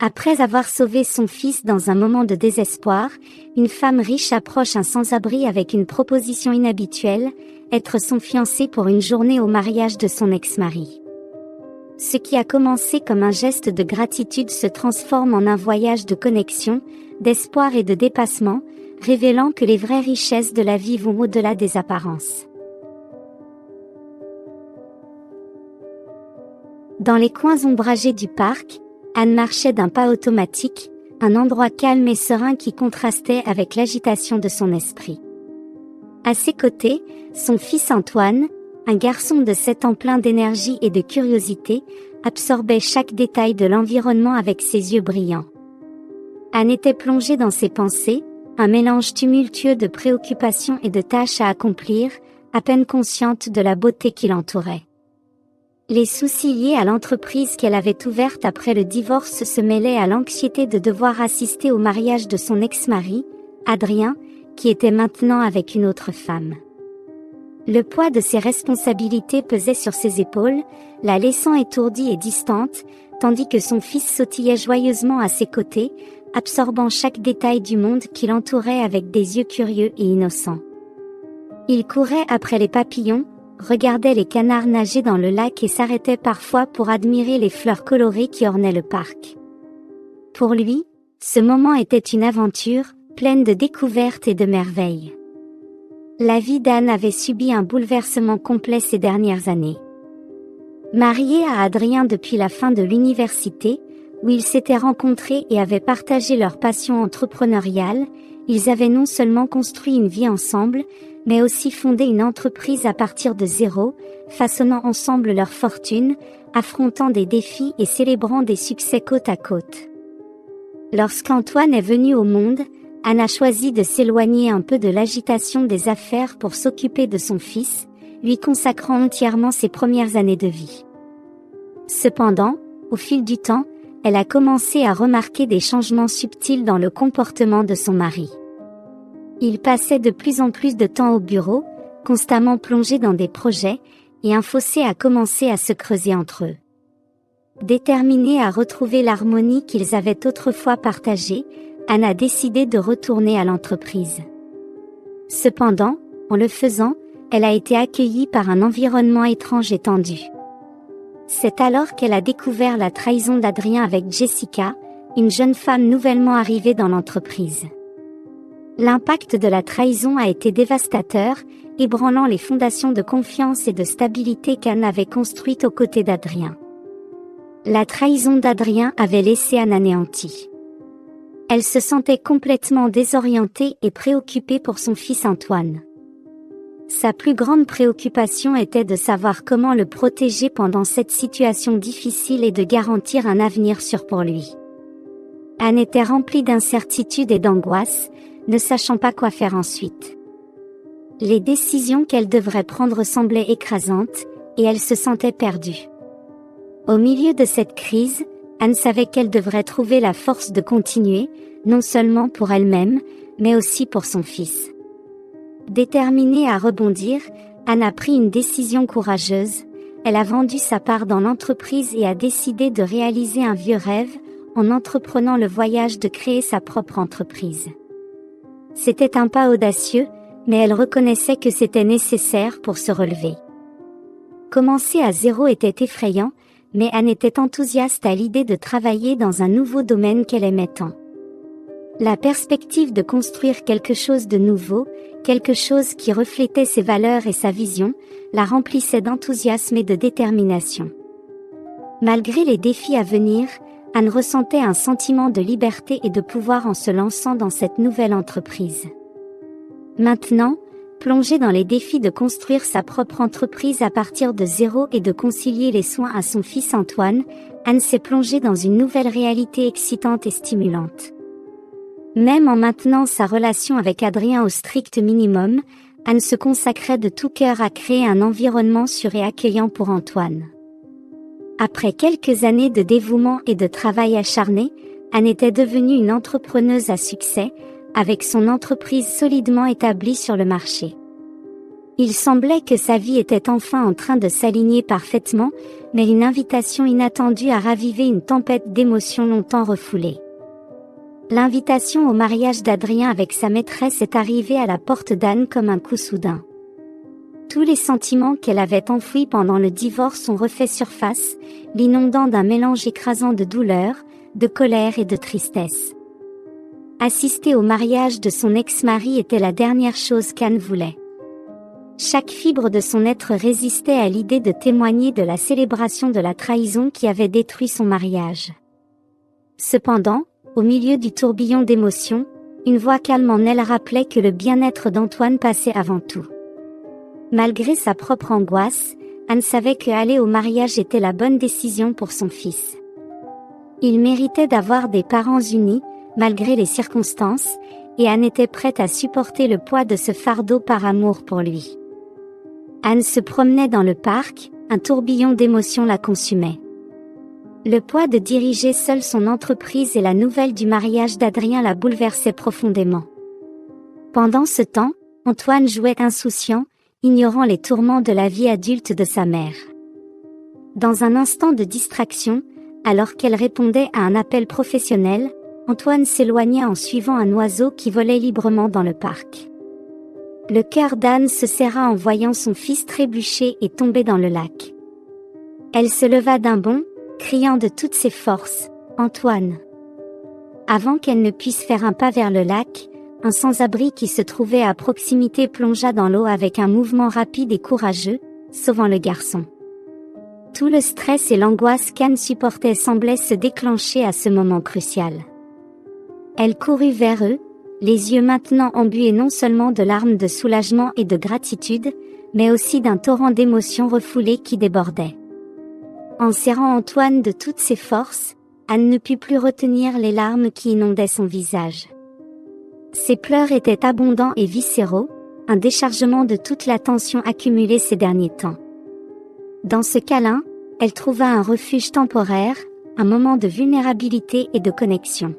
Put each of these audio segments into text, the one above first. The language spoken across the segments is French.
Après avoir sauvé son fils dans un moment de désespoir, une femme riche approche un sans-abri avec une proposition inhabituelle, être son fiancé pour une journée au mariage de son ex-mari. Ce qui a commencé comme un geste de gratitude se transforme en un voyage de connexion, d'espoir et de dépassement, révélant que les vraies richesses de la vie vont au-delà des apparences. Dans les coins ombragés du parc, Anne marchait d'un pas automatique, un endroit calme et serein qui contrastait avec l'agitation de son esprit. À ses côtés, son fils Antoine, un garçon de 7 ans plein d'énergie et de curiosité, absorbait chaque détail de l'environnement avec ses yeux brillants. Anne était plongée dans ses pensées, un mélange tumultueux de préoccupations et de tâches à accomplir, à peine consciente de la beauté qui l'entourait. Les soucis liés à l'entreprise qu'elle avait ouverte après le divorce se mêlaient à l'anxiété de devoir assister au mariage de son ex-mari, Adrien, qui était maintenant avec une autre femme. Le poids de ses responsabilités pesait sur ses épaules, la laissant étourdie et distante, tandis que son fils sautillait joyeusement à ses côtés, absorbant chaque détail du monde qui l'entourait avec des yeux curieux et innocents. Il courait après les papillons, regardait les canards nager dans le lac et s'arrêtait parfois pour admirer les fleurs colorées qui ornaient le parc. Pour lui, ce moment était une aventure, pleine de découvertes et de merveilles. La vie d'Anne avait subi un bouleversement complet ces dernières années. Mariée à Adrien depuis la fin de l'université, où ils s'étaient rencontrés et avaient partagé leur passion entrepreneuriale, ils avaient non seulement construit une vie ensemble, mais aussi fondé une entreprise à partir de zéro, façonnant ensemble leur fortune, affrontant des défis et célébrant des succès côte à côte. Lorsqu'Antoine est venu au monde, Anne a choisi de s'éloigner un peu de l'agitation des affaires pour s'occuper de son fils, lui consacrant entièrement ses premières années de vie. Cependant, au fil du temps, elle a commencé à remarquer des changements subtils dans le comportement de son mari. Il passait de plus en plus de temps au bureau, constamment plongé dans des projets, et un fossé a commencé à se creuser entre eux. Déterminée à retrouver l'harmonie qu'ils avaient autrefois partagée, Anne a décidé de retourner à l'entreprise. Cependant, en le faisant, elle a été accueillie par un environnement étrange et tendu. C'est alors qu'elle a découvert la trahison d'Adrien avec Jessica, une jeune femme nouvellement arrivée dans l'entreprise. L'impact de la trahison a été dévastateur, ébranlant les fondations de confiance et de stabilité qu'Anne avait construites aux côtés d'Adrien. La trahison d'Adrien avait laissé Anne anéantie. Elle se sentait complètement désorientée et préoccupée pour son fils Antoine. Sa plus grande préoccupation était de savoir comment le protéger pendant cette situation difficile et de garantir un avenir sûr pour lui. Anne était remplie d'incertitude et d'angoisse, ne sachant pas quoi faire ensuite. Les décisions qu'elle devrait prendre semblaient écrasantes, et elle se sentait perdue. Au milieu de cette crise, Anne savait qu'elle devrait trouver la force de continuer, non seulement pour elle-même, mais aussi pour son fils. Déterminée à rebondir, Anne a pris une décision courageuse, elle a vendu sa part dans l'entreprise et a décidé de réaliser un vieux rêve, en entreprenant le voyage de créer sa propre entreprise. C'était un pas audacieux, mais elle reconnaissait que c'était nécessaire pour se relever. Commencer à zéro était effrayant, mais Anne était enthousiaste à l'idée de travailler dans un nouveau domaine qu'elle aimait tant. La perspective de construire quelque chose de nouveau, quelque chose qui reflétait ses valeurs et sa vision, la remplissait d'enthousiasme et de détermination. Malgré les défis à venir, Anne ressentait un sentiment de liberté et de pouvoir en se lançant dans cette nouvelle entreprise. Maintenant, plongée dans les défis de construire sa propre entreprise à partir de zéro et de concilier les soins à son fils Antoine, Anne s'est plongée dans une nouvelle réalité excitante et stimulante. Même en maintenant sa relation avec Adrien au strict minimum, Anne se consacrait de tout cœur à créer un environnement sûr et accueillant pour Antoine. Après quelques années de dévouement et de travail acharné, Anne était devenue une entrepreneuse à succès, avec son entreprise solidement établie sur le marché. Il semblait que sa vie était enfin en train de s'aligner parfaitement, mais une invitation inattendue a ravivé une tempête d'émotions longtemps refoulée. L'invitation au mariage d'Adrien avec sa maîtresse est arrivée à la porte d'Anne comme un coup soudain. Tous les sentiments qu'elle avait enfouis pendant le divorce ont refait surface, l'inondant d'un mélange écrasant de douleur, de colère et de tristesse. Assister au mariage de son ex-mari était la dernière chose qu'Anne voulait. Chaque fibre de son être résistait à l'idée de témoigner de la célébration de la trahison qui avait détruit son mariage. Cependant, au milieu du tourbillon d'émotions, une voix calme en elle rappelait que le bien-être d'Antoine passait avant tout. Malgré sa propre angoisse, Anne savait que aller au mariage était la bonne décision pour son fils. Il méritait d'avoir des parents unis, malgré les circonstances, et Anne était prête à supporter le poids de ce fardeau par amour pour lui. Anne se promenait dans le parc, un tourbillon d'émotions la consumait. Le poids de diriger seule son entreprise et la nouvelle du mariage d'Adrien la bouleversait profondément. Pendant ce temps, Antoine jouait insouciant, ignorant les tourments de la vie adulte de sa mère. Dans un instant de distraction, alors qu'elle répondait à un appel professionnel, Antoine s'éloigna en suivant un oiseau qui volait librement dans le parc. Le cœur d'Anne se serra en voyant son fils trébucher et tomber dans le lac. Elle se leva d'un bond, criant de toutes ses forces, « Antoine !» Avant qu'elle ne puisse faire un pas vers le lac, un sans-abri qui se trouvait à proximité plongea dans l'eau avec un mouvement rapide et courageux, sauvant le garçon. Tout le stress et l'angoisse qu'Anne supportait semblaient se déclencher à ce moment crucial. Elle courut vers eux, les yeux maintenant embués non seulement de larmes de soulagement et de gratitude, mais aussi d'un torrent d'émotions refoulées qui débordait. En serrant Antoine de toutes ses forces, Anne ne put plus retenir les larmes qui inondaient son visage. Ses pleurs étaient abondants et viscéraux, un déchargement de toute la tension accumulée ces derniers temps. Dans ce câlin, elle trouva un refuge temporaire, un moment de vulnérabilité et de connexion.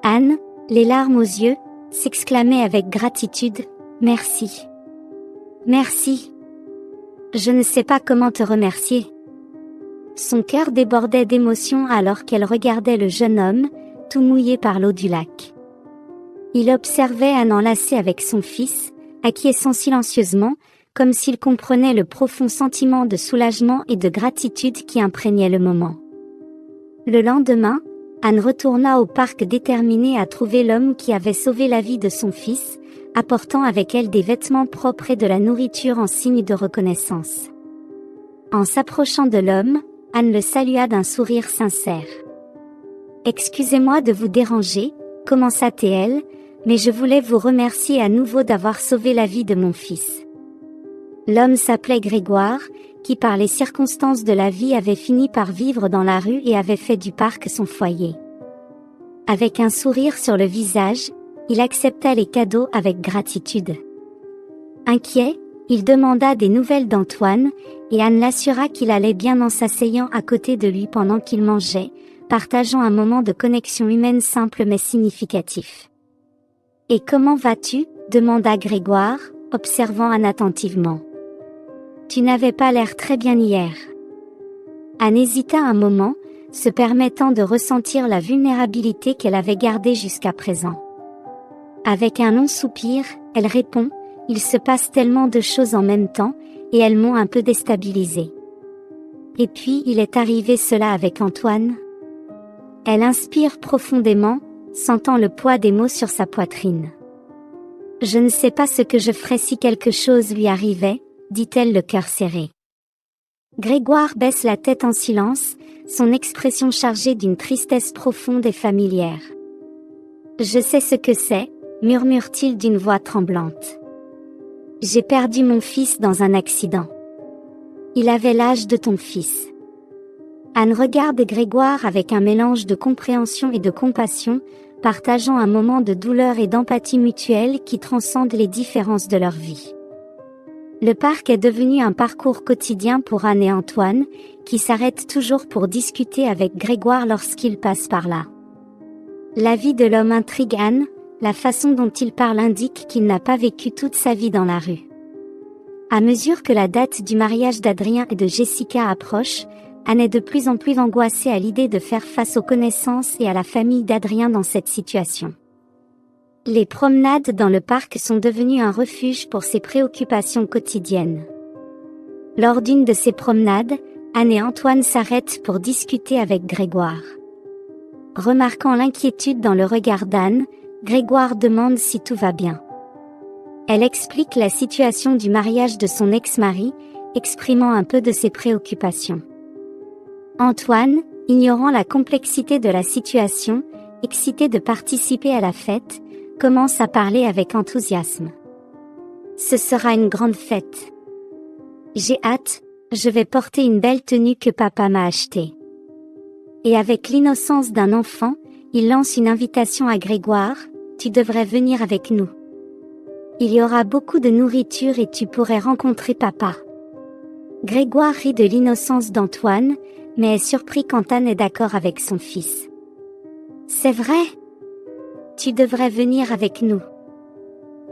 Anne, les larmes aux yeux, s'exclamait avec gratitude, « Merci. Merci. Je ne sais pas comment te remercier. » Son cœur débordait d'émotion alors qu'elle regardait le jeune homme, tout mouillé par l'eau du lac. Il observait Anne enlacée avec son fils, acquiesçant silencieusement, comme s'il comprenait le profond sentiment de soulagement et de gratitude qui imprégnait le moment. Le lendemain, Anne retourna au parc déterminée à trouver l'homme qui avait sauvé la vie de son fils, apportant avec elle des vêtements propres et de la nourriture en signe de reconnaissance. En s'approchant de l'homme, Anne le salua d'un sourire sincère. « Excusez-moi de vous déranger, commença-t-elle, mais je voulais vous remercier à nouveau d'avoir sauvé la vie de mon fils. » L'homme s'appelait Grégoire, qui par les circonstances de la vie avait fini par vivre dans la rue et avait fait du parc son foyer. Avec un sourire sur le visage, il accepta les cadeaux avec gratitude. Inquiet, il demanda des nouvelles d'Antoine, et Anne l'assura qu'il allait bien en s'asseyant à côté de lui pendant qu'il mangeait, partageant un moment de connexion humaine simple mais significatif. « Et comment vas-tu » demanda Grégoire, observant Anne attentivement. « Tu n'avais pas l'air très bien hier. » Anne hésita un moment, se permettant de ressentir la vulnérabilité qu'elle avait gardée jusqu'à présent. Avec un long soupir, elle répond, « Il se passe tellement de choses en même temps, et elles m'ont un peu déstabilisée. » Et puis il est arrivé cela avec Antoine. Elle inspire profondément, sentant le poids des mots sur sa poitrine. « Je ne sais pas ce que je ferais si quelque chose lui arrivait, » dit-elle le cœur serré. Grégoire baisse la tête en silence, son expression chargée d'une tristesse profonde et familière. « Je sais ce que c'est, » murmure-t-il d'une voix tremblante. « J'ai perdu mon fils dans un accident. Il avait l'âge de ton fils. » Anne regarde Grégoire avec un mélange de compréhension et de compassion, partageant un moment de douleur et d'empathie mutuelle qui transcende les différences de leur vie. Le parc est devenu un parcours quotidien pour Anne et Antoine, qui s'arrêtent toujours pour discuter avec Grégoire lorsqu'il passe par là. La vie de l'homme intrigue Anne, la façon dont il parle indique qu'il n'a pas vécu toute sa vie dans la rue. À mesure que la date du mariage d'Adrien et de Jessica approche, Anne est de plus en plus angoissée à l'idée de faire face aux connaissances et à la famille d'Adrien dans cette situation. Les promenades dans le parc sont devenues un refuge pour ses préoccupations quotidiennes. Lors d'une de ces promenades, Anne et Antoine s'arrêtent pour discuter avec Grégoire. Remarquant l'inquiétude dans le regard d'Anne, Grégoire demande si tout va bien. Elle explique la situation du mariage de son ex-mari, exprimant un peu de ses préoccupations. Antoine, ignorant la complexité de la situation, excité de participer à la fête, commence à parler avec enthousiasme. Ce sera une grande fête. J'ai hâte, je vais porter une belle tenue que papa m'a achetée. Et avec l'innocence d'un enfant, il lance une invitation à Grégoire, tu devrais venir avec nous. Il y aura beaucoup de nourriture et tu pourrais rencontrer papa. Grégoire rit de l'innocence d'Antoine, mais est surpris quand Anne est d'accord avec son fils. C'est vrai? Tu devrais venir avec nous.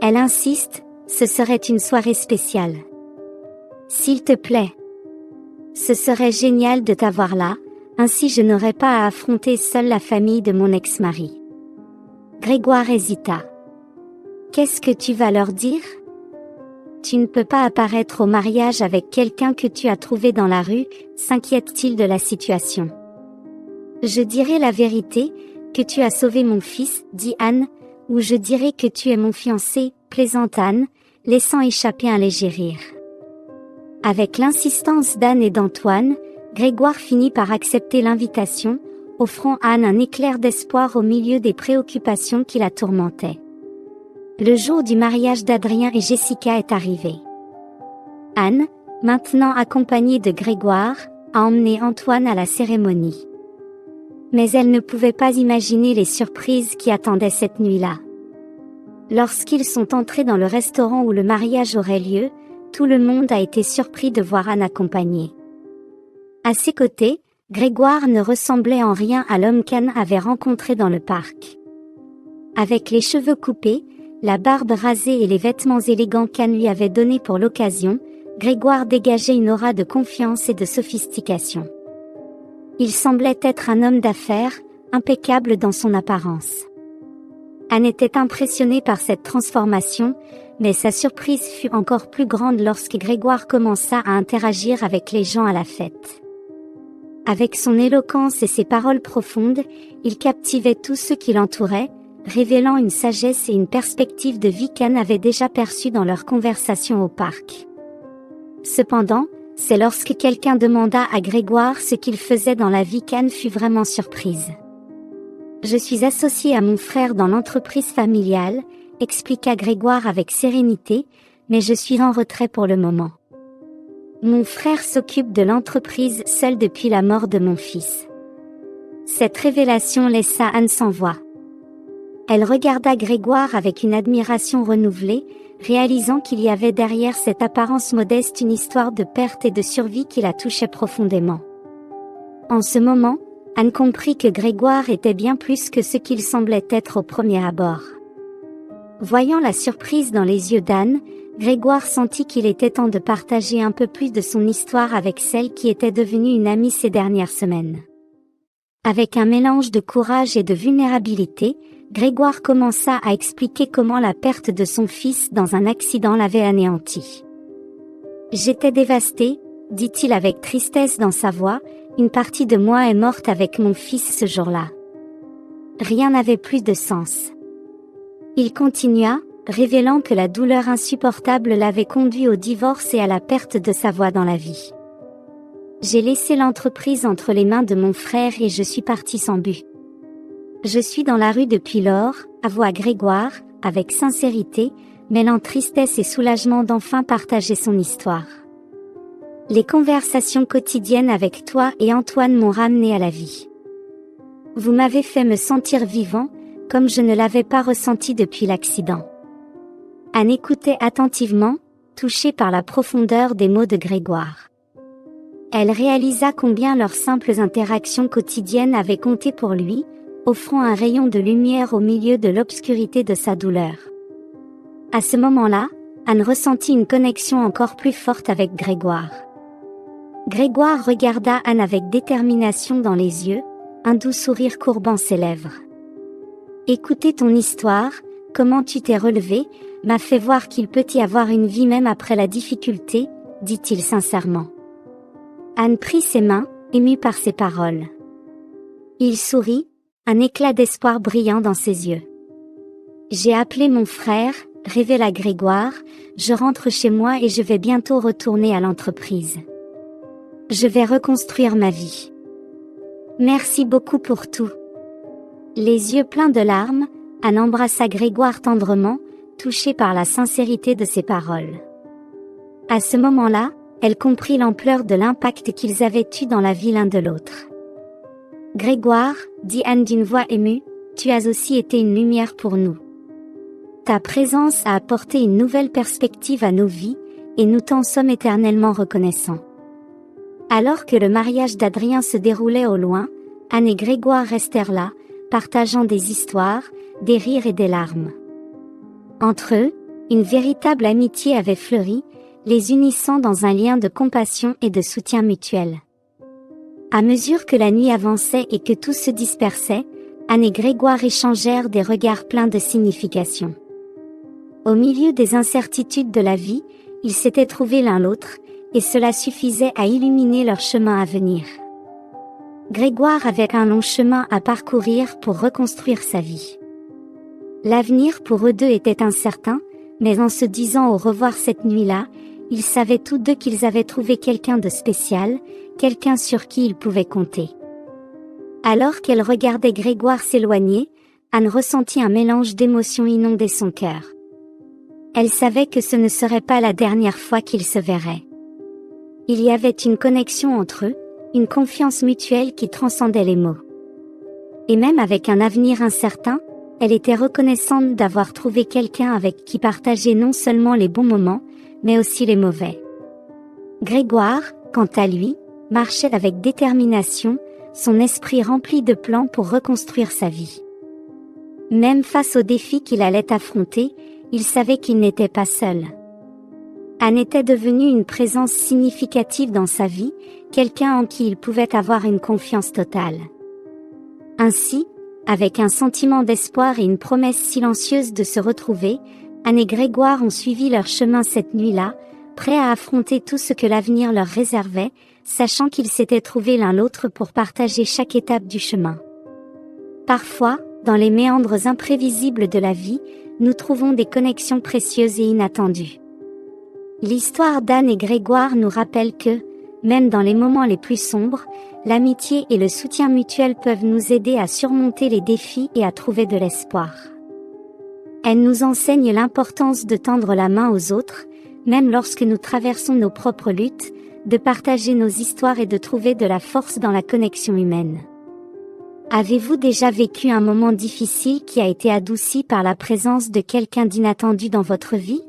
Elle insiste, ce serait une soirée spéciale. S'il te plaît. Ce serait génial de t'avoir là, ainsi je n'aurais pas à affronter seule la famille de mon ex-mari. Grégoire hésita. Qu'est-ce que tu vas leur dire? Tu ne peux pas apparaître au mariage avec quelqu'un que tu as trouvé dans la rue, s'inquiète-t-il de la situation. Je dirai la vérité, que tu as sauvé mon fils, dit Anne, ou je dirai que tu es mon fiancé, plaisante Anne, laissant échapper un léger rire. Avec l'insistance d'Anne et d'Antoine, Grégoire finit par accepter l'invitation, offrant à Anne un éclair d'espoir au milieu des préoccupations qui la tourmentaient. Le jour du mariage d'Adrien et Jessica est arrivé. Anne, maintenant accompagnée de Grégoire, a emmené Antoine à la cérémonie. Mais elle ne pouvait pas imaginer les surprises qui attendaient cette nuit-là. Lorsqu'ils sont entrés dans le restaurant où le mariage aurait lieu, tout le monde a été surpris de voir Anne accompagnée. À ses côtés, Grégoire ne ressemblait en rien à l'homme qu'Anne avait rencontré dans le parc. Avec les cheveux coupés, la barbe rasée et les vêtements élégants qu'Anne lui avait donnés pour l'occasion, Grégoire dégageait une aura de confiance et de sophistication. Il semblait être un homme d'affaires, impeccable dans son apparence. Anne était impressionnée par cette transformation, mais sa surprise fut encore plus grande lorsque Grégoire commença à interagir avec les gens à la fête. Avec son éloquence et ses paroles profondes, il captivait tous ceux qui l'entouraient, révélant une sagesse et une perspective de vie qu'Anne avait déjà perçue dans leur conversation au parc. Cependant, c'est lorsque quelqu'un demanda à Grégoire ce qu'il faisait dans la vie qu'Anne fut vraiment surprise. « Je suis associée à mon frère dans l'entreprise familiale », expliqua Grégoire avec sérénité, « mais je suis en retrait pour le moment. Mon frère s'occupe de l'entreprise seul depuis la mort de mon fils. » Cette révélation laissa Anne sans voix. Elle regarda Grégoire avec une admiration renouvelée, réalisant qu'il y avait derrière cette apparence modeste une histoire de perte et de survie qui la touchait profondément. En ce moment, Anne comprit que Grégoire était bien plus que ce qu'il semblait être au premier abord. Voyant la surprise dans les yeux d'Anne, Grégoire sentit qu'il était temps de partager un peu plus de son histoire avec celle qui était devenue une amie ces dernières semaines. Avec un mélange de courage et de vulnérabilité, Grégoire commença à expliquer comment la perte de son fils dans un accident l'avait anéanti. « J'étais dévasté, dit-il avec tristesse dans sa voix, une partie de moi est morte avec mon fils ce jour-là. Rien n'avait plus de sens. » Il continua, révélant que la douleur insupportable l'avait conduit au divorce et à la perte de sa voix dans la vie. « J'ai laissé l'entreprise entre les mains de mon frère et je suis parti sans but. Je suis dans la rue depuis lors, avoua Grégoire, avec sincérité, mêlant tristesse et soulagement d'enfin partager son histoire. Les conversations quotidiennes avec toi et Antoine m'ont ramené à la vie. Vous m'avez fait me sentir vivant, comme je ne l'avais pas ressenti depuis l'accident. » Anne écoutait attentivement, touchée par la profondeur des mots de Grégoire. Elle réalisa combien leurs simples interactions quotidiennes avaient compté pour lui, offrant un rayon de lumière au milieu de l'obscurité de sa douleur. À ce moment-là, Anne ressentit une connexion encore plus forte avec Grégoire. Grégoire regarda Anne avec détermination dans les yeux, un doux sourire courbant ses lèvres. Écouter ton histoire, comment tu t'es relevée, m'a fait voir qu'il peut y avoir une vie même après la difficulté, dit-il sincèrement. Anne prit ses mains, émue par ses paroles. Il sourit, un éclat d'espoir brillant dans ses yeux. J'ai appelé mon frère, révéla Grégoire, je rentre chez moi et je vais bientôt retourner à l'entreprise. Je vais reconstruire ma vie. Merci beaucoup pour tout. Les yeux pleins de larmes, Anne embrassa Grégoire tendrement, touchée par la sincérité de ses paroles. À ce moment-là, elle comprit l'ampleur de l'impact qu'ils avaient eu dans la vie l'un de l'autre. Grégoire, dit Anne d'une voix émue, tu as aussi été une lumière pour nous. Ta présence a apporté une nouvelle perspective à nos vies, et nous t'en sommes éternellement reconnaissants. Alors que le mariage d'Adrien se déroulait au loin, Anne et Grégoire restèrent là, partageant des histoires, des rires et des larmes. Entre eux, une véritable amitié avait fleuri, les unissant dans un lien de compassion et de soutien mutuel. À mesure que la nuit avançait et que tout se dispersait, Anne et Grégoire échangèrent des regards pleins de signification. Au milieu des incertitudes de la vie, ils s'étaient trouvés l'un l'autre, et cela suffisait à illuminer leur chemin à venir. Grégoire avait un long chemin à parcourir pour reconstruire sa vie. L'avenir pour eux deux était incertain, mais en se disant au revoir cette nuit-là, ils savaient tous deux qu'ils avaient trouvé quelqu'un de spécial, quelqu'un sur qui ils pouvaient compter. Alors qu'elle regardait Grégoire s'éloigner, Anne ressentit un mélange d'émotions inonder son cœur. Elle savait que ce ne serait pas la dernière fois qu'ils se verraient. Il y avait une connexion entre eux, une confiance mutuelle qui transcendait les mots. Et même avec un avenir incertain, elle était reconnaissante d'avoir trouvé quelqu'un avec qui partager non seulement les bons moments, mais aussi les mauvais. Grégoire, quant à lui, marchait avec détermination, son esprit rempli de plans pour reconstruire sa vie. Même face aux défis qu'il allait affronter, il savait qu'il n'était pas seul. Anne était devenue une présence significative dans sa vie, quelqu'un en qui il pouvait avoir une confiance totale. Ainsi, avec un sentiment d'espoir et une promesse silencieuse de se retrouver, Anne et Grégoire ont suivi leur chemin cette nuit-là, prêts à affronter tout ce que l'avenir leur réservait, sachant qu'ils s'étaient trouvés l'un l'autre pour partager chaque étape du chemin. Parfois, dans les méandres imprévisibles de la vie, nous trouvons des connexions précieuses et inattendues. L'histoire d'Anne et Grégoire nous rappelle que, même dans les moments les plus sombres, l'amitié et le soutien mutuel peuvent nous aider à surmonter les défis et à trouver de l'espoir. Elle nous enseigne l'importance de tendre la main aux autres, même lorsque nous traversons nos propres luttes, de partager nos histoires et de trouver de la force dans la connexion humaine. Avez-vous déjà vécu un moment difficile qui a été adouci par la présence de quelqu'un d'inattendu dans votre vie ?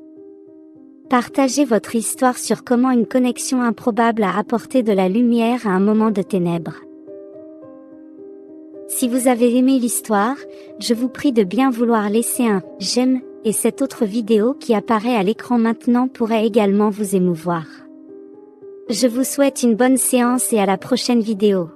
Partagez votre histoire sur comment une connexion improbable a apporté de la lumière à un moment de ténèbres. Si vous avez aimé l'histoire, je vous prie de bien vouloir laisser un « j'aime » et cette autre vidéo qui apparaît à l'écran maintenant pourrait également vous émouvoir. Je vous souhaite une bonne séance et à la prochaine vidéo.